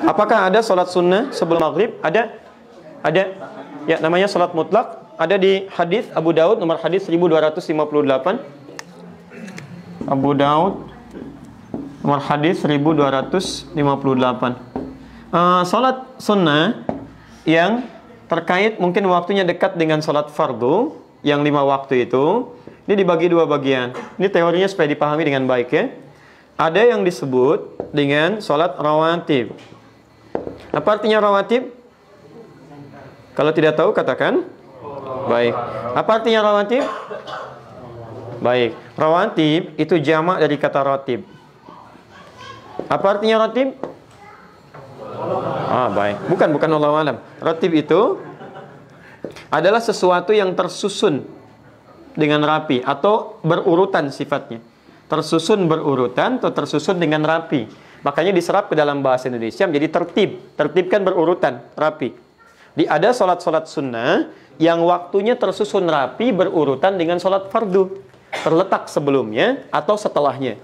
Apakah ada sholat sunnah sebelum maghrib? Ada. Ada. Ya, namanya sholat mutlak. Ada di hadis Abu Daud nomor hadis 1258. Abu Daud nomor hadis 1258. Sholat sunnah yang terkait mungkin waktunya dekat dengan sholat fardu yang 5 waktu itu, ini dibagi 2 bagian. Ini teorinya supaya dipahami dengan baik ya. Ada yang disebut dengan sholat rawatib. Apa artinya rawatib? Kalau tidak tahu katakan. Baik. Apa artinya rawatib? Baik. Rawatib itu jamak dari kata ratib. Apa artinya ratib? Baik. Bukan Allahu alam. Ratib itu adalah sesuatu yang tersusun dengan rapi atau berurutan sifatnya. Tersusun berurutan atau tersusun dengan rapi. Makanya diserap ke dalam bahasa Indonesia menjadi tertib. Tertib kan berurutan, rapi. Ada sholat-sholat sunnah yang waktunya tersusun rapi berurutan dengan sholat fardu. Terletak sebelumnya atau setelahnya.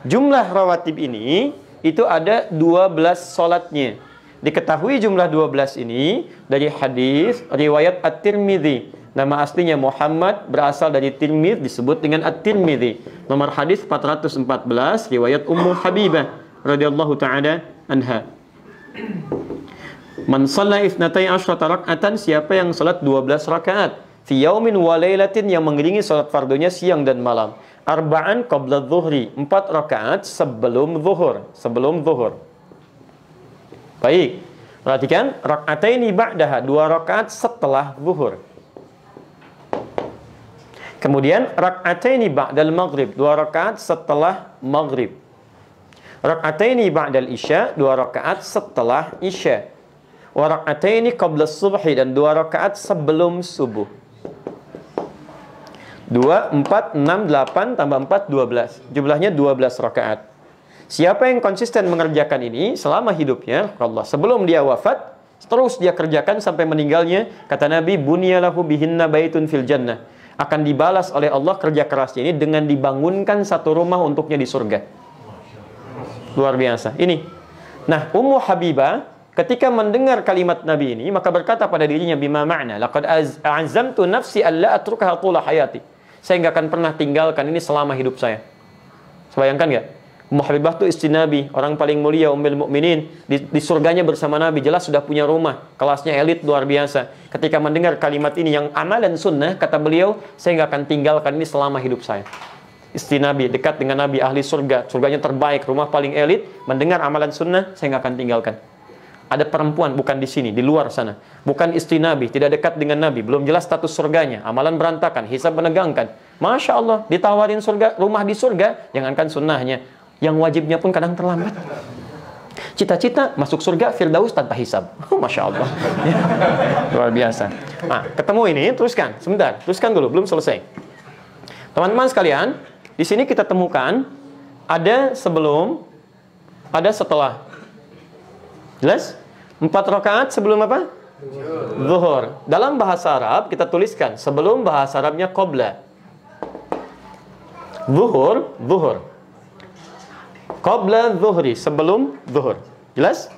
Jumlah rawatib ini itu ada 12 sholatnya. Diketahui jumlah 12 ini dari hadis riwayat At-Tirmidzi. Nama aslinya Muhammad, berasal dari Tirmidzi, disebut dengan At-Tirmidzi. Nomor hadis 414 riwayat Ummu Habibah radhiyallahu taala anha. Man shalla 12 raka'atan, siapa yang salat 12 rakaat fi yaumin wa lailatin, yang mengiringi salat fardunya siang dan malam. Arba'an qabla dhuhri, 4 rakaat sebelum zuhur. Baik. Perhatikan, raka'ataini ba'daha, 2 rakaat setelah zuhur. Kemudian raka'ataini ba'dal maghrib, 2 rakaat setelah maghrib. Raka'ataini ba'dal isya, 2 rakaat setelah isya. Wa raka'ataini qabla subhi, dan 2 rakaat sebelum subuh. 2, 4, 6, 8 tambah 4, 12. Jumlahnya 12 rakaat. Siapa yang konsisten mengerjakan ini selama hidupnya, Allah, sebelum dia wafat, terus dia kerjakan sampai meninggalnya, kata Nabi, bunyalahu bihinna baitun fil jannah. Akan dibalas oleh Allah kerja kerasnya ini dengan dibangunkan satu rumah untuknya di surga. Luar biasa. Ini. Nah, Ummu Habibah ketika mendengar kalimat Nabi ini, maka berkata pada dirinya, bima ma'na, laqad azamtu nafsi alla atrukaha tula hayati. Saya nggak akan pernah tinggalkan ini selama hidup saya. Bayangkan nggak? Ummu Habibah itu istri Nabi, orang paling mulia, Ummul Mukminin, di surganya bersama Nabi, jelas sudah punya rumah, kelasnya elit luar biasa. Ketika mendengar kalimat ini yang amalan sunnah, kata beliau, saya nggak akan tinggalkan ini selama hidup saya. Istri Nabi, dekat dengan Nabi, ahli surga, surganya terbaik, rumah paling elit, mendengar amalan sunnah, saya nggak akan tinggalkan. Ada perempuan, bukan di sini, di luar sana. Bukan istri Nabi, tidak dekat dengan Nabi. Belum jelas status surganya. Amalan berantakan, hisab menegangkan. Masya Allah, ditawarin surga, rumah di surga. Jangankan sunnahnya, yang wajibnya pun kadang terlambat. Cita-cita masuk surga Firdaus tanpa hisab. Masya Allah. Luar biasa. Nah, ketemu ini, teruskan. Sebentar, teruskan dulu, belum selesai. Teman-teman sekalian, di sini kita temukan ada sebelum, ada setelah. Jelas? 4 rakaat sebelum apa? Zuhur. Dalam bahasa Arab kita tuliskan sebelum, bahasa Arabnya qabla. Zuhur. Qabla zuhri, sebelum zuhur. Jelas?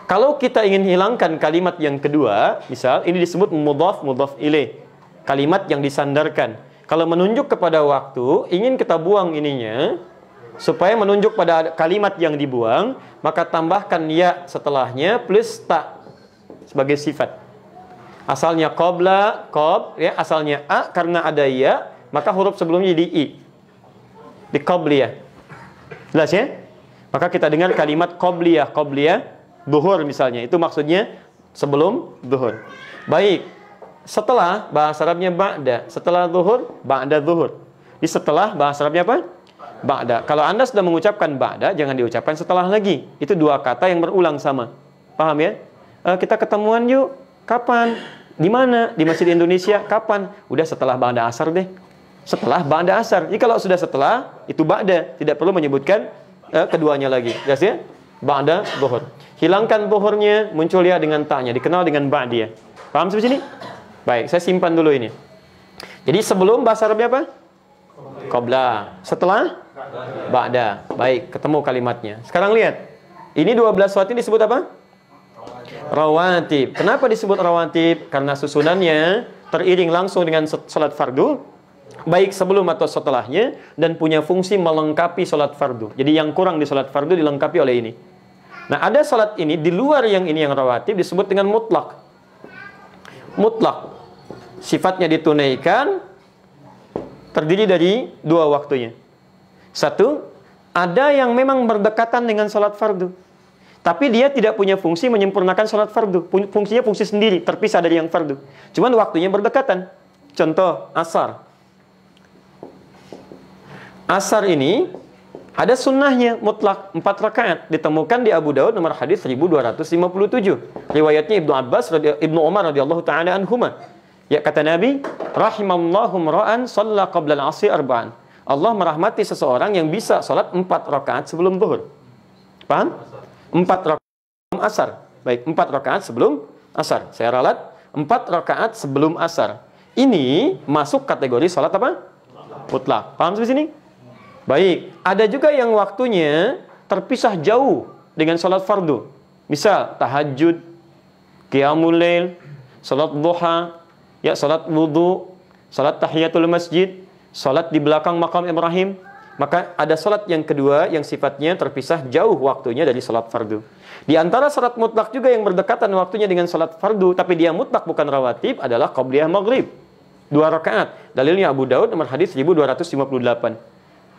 Kalau kita ingin hilangkan kalimat yang kedua, misal ini disebut mudhaf ilaih. Kalimat yang disandarkan. Kalau menunjuk kepada waktu, ingin kita buang ininya, supaya menunjuk pada kalimat yang dibuang, maka tambahkan ya setelahnya plus ta sebagai sifat. Asalnya qabla, ya, asalnya a, karena ada ya, maka huruf sebelumnya di i. Di qabliyah. Jelas ya? Maka kita dengar kalimat qabliyah, zuhur misalnya. Itu maksudnya sebelum zuhur. Baik. Setelah, bahasa Arabnya ba'da. Setelah zuhur, ba'da zuhur. Di setelah, bahasa Arabnya apa? Ba'da. Kalau Anda sudah mengucapkan ba'da, jangan diucapkan setelah lagi. Itu 2 kata yang berulang sama. Paham ya? Kita ketemuan yuk. Kapan? Di mana? Di Masjid Indonesia. Kapan? Udah setelah ba'da asar deh. Setelah ba'da asar. Jadi kalau sudah setelah, itu ba'da. Tidak perlu menyebutkan keduanya lagi. Jelas ya? Ba'da zuhur. Hilangkan zuhurnya, muncul ya dengan ta'nya. Dikenal dengan ba'diyah. Paham sampai sini? Baik, saya simpan dulu ini. Jadi sebelum, bahasa Arabnya apa? Qabla. Setelah? Ba'da. Baik, ketemu kalimatnya. Sekarang lihat. Ini 12 sholat ini disebut apa? Rawatib. Kenapa disebut rawatib? Karena susunannya teriring langsung dengan sholat fardu, baik sebelum atau setelahnya, dan punya fungsi melengkapi sholat fardu. Jadi yang kurang di sholat fardu dilengkapi oleh ini. Nah, ada sholat ini di luar yang ini yang rawatib disebut dengan mutlak. Mutlak. Sifatnya ditunaikan, terdiri dari 2 waktunya. Satu, ada yang memang berdekatan dengan sholat fardu, tapi dia tidak punya fungsi menyempurnakan sholat fardu. Fungsinya fungsi sendiri, terpisah dari yang fardu. Cuman waktunya berdekatan. Contoh, asar. Asar ini ada sunnahnya mutlak 4 rakaat. Ditemukan di Abu Daud nomor hadis 1257. Riwayatnya Ibnu Umar radhiyallahu taala anhuma. Ya, kata Nabi, rahimallahu ra'an shalla qabla al-'asri arba'an. Allah merahmati seseorang yang bisa salat 4 rakaat sebelum zuhur. Paham? 4 rakaat sebelum asar. Baik, 4 rakaat sebelum asar. Saya ralat 4 rakaat sebelum asar. Ini masuk kategori salat apa? Mutlak. Paham sampai sini? Baik, ada juga yang waktunya terpisah jauh dengan salat fardu. Misal tahajud, qiyamul lail, salat duha, ya salat wudu, salat tahiyatul masjid, salat di belakang makam Ibrahim. Maka ada salat yang kedua yang sifatnya terpisah jauh waktunya dari salat fardu. Di antara salat mutlak juga yang berdekatan waktunya dengan salat fardu tapi dia mutlak bukan rawatib adalah qabliyah maghrib. 2 rakaat. Dalilnya Abu Daud nomor hadis 1258.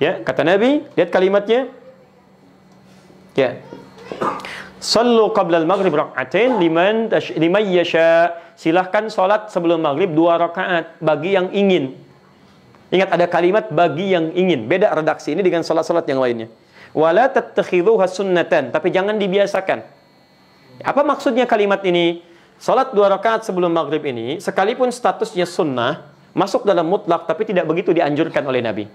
Ya, kata Nabi, lihat kalimatnya. Ya. Sallu qabla al-maghrib rak'atain liman yasha. Silahkan salat sebelum maghrib 2 rakaat bagi yang ingin. Ingat ada kalimat bagi yang ingin. Beda redaksi ini dengan salat-salat yang lainnya. Wala tattakhidhuha sunnatan, tapi jangan dibiasakan. Apa maksudnya kalimat ini? Salat 2 rakaat sebelum maghrib ini sekalipun statusnya sunnah, masuk dalam mutlak tapi tidak begitu dianjurkan oleh Nabi.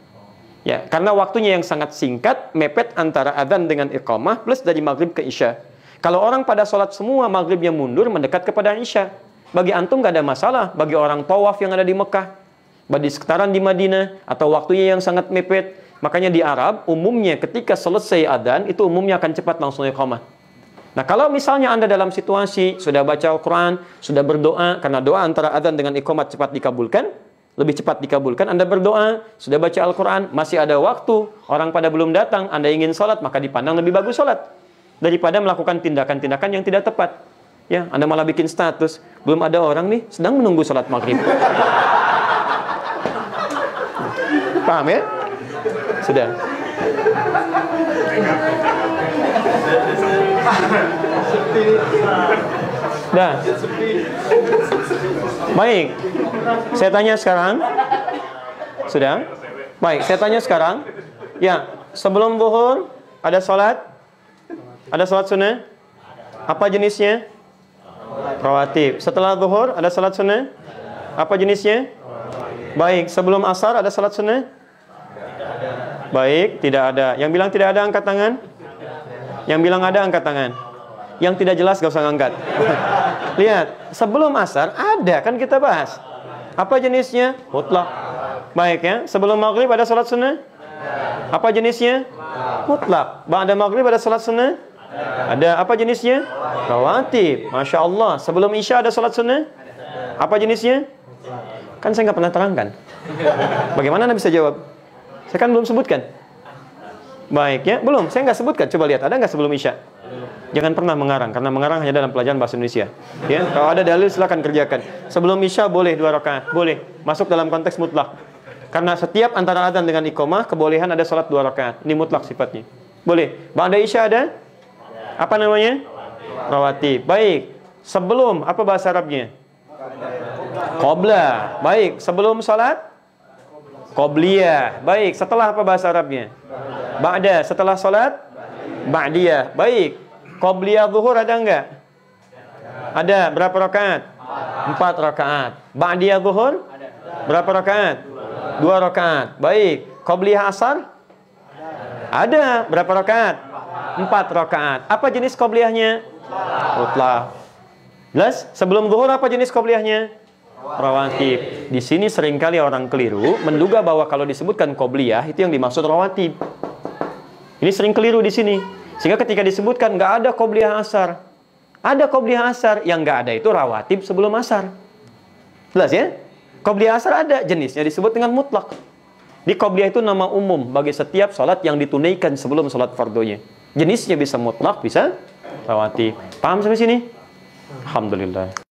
Ya, karena waktunya yang sangat singkat, mepet antara adzan dengan iqamah plus dari maghrib ke isya. Kalau orang pada sholat semua maghribnya mundur mendekat kepada isya, bagi antum gak ada masalah. Bagi orang tawaf yang ada di Mekah, bagi sekitaran di Madinah, atau waktunya yang sangat mepet, makanya di Arab umumnya ketika selesai adzan itu umumnya akan cepat langsung iqamah. Nah, kalau misalnya Anda dalam situasi sudah baca Al-Quran, sudah berdoa, karena doa antara adzan dengan iqamat cepat dikabulkan, lebih cepat dikabulkan. Anda berdoa, sudah baca Al-Quran, masih ada waktu, orang pada belum datang, Anda ingin sholat, maka dipandang lebih bagus sholat daripada melakukan tindakan-tindakan yang tidak tepat. Ya, Anda malah bikin status, belum ada orang nih, sedang menunggu sholat maghrib. Paham ya? Sudah. Dah. Baik. Saya tanya sekarang. Sudah? Baik, saya tanya sekarang. Ya, sebelum zuhur ada sholat? Ada sholat sunnah? Apa jenisnya? Rawatib. Setelah zuhur ada sholat sunnah? Apa jenisnya? Baik, sebelum asar ada sholat sunnah? Baik, tidak ada. Yang bilang tidak ada angkat tangan? Yang bilang ada angkat tangan? Yang tidak jelas gak usah ngangkat. Lihat, sebelum asar ada, kan kita bahas. Apa jenisnya? Mutlak. Baik ya, sebelum maghrib ada salat sunnah? Apa jenisnya? Mutlak. Ba'da maghrib ada salat sunnah? Ada. Apa jenisnya? Rawatib. Masya Allah. Sebelum isya ada salat sunnah? Apa jenisnya? Kan saya nggak pernah terangkan. Bagaimana Anda bisa jawab? Saya kan belum sebutkan. Baik ya, belum. Saya nggak sebutkan. Coba lihat, ada nggak sebelum isya? Jangan pernah mengarang, karena mengarang hanya dalam pelajaran bahasa Indonesia. Ya, kalau ada dalil silakan kerjakan. Sebelum isya boleh 2 rakaat, boleh. Masuk dalam konteks mutlak. Karena setiap antara adzan dengan iqamah kebolehan ada salat 2 rakaat. Ini mutlak sifatnya. Boleh. Ba'da isya ada? Apa namanya? Rawatib. Baik. Sebelum apa bahasa Arabnya? Qabla. Baik. Sebelum salat? Qabliyah. Baik. Setelah apa bahasa Arabnya? Ba'da. Setelah salat? Ba'diyah. Baik. Qabliyah zuhur ada enggak? Ada. Berapa rakaat? 4 rakaat. Ba'diyah zuhur? Berapa rakaat? 2 rakaat. Baik. Qabliyah asar? Ada. Berapa rakaat? 4 rakaat. Apa jenis qabliyahnya? Mutlak. Jelas? Sebelum zuhur apa jenis qabliyahnya? Rawatib. Di sini seringkali orang keliru menduga bahwa kalau disebutkan qabliyah itu yang dimaksud rawatib. Ini sering keliru di sini. Sehingga ketika disebutkan nggak ada qobliyah asar, ada qobliyah asar, yang nggak ada itu rawatib sebelum asar. Jelas ya? Qobliyah asar ada, jenisnya disebut dengan mutlak. Di qobliyah itu nama umum bagi setiap sholat yang ditunaikan sebelum sholat fardunya. Jenisnya bisa mutlak, bisa rawatib. Paham sampai sini? Alhamdulillah.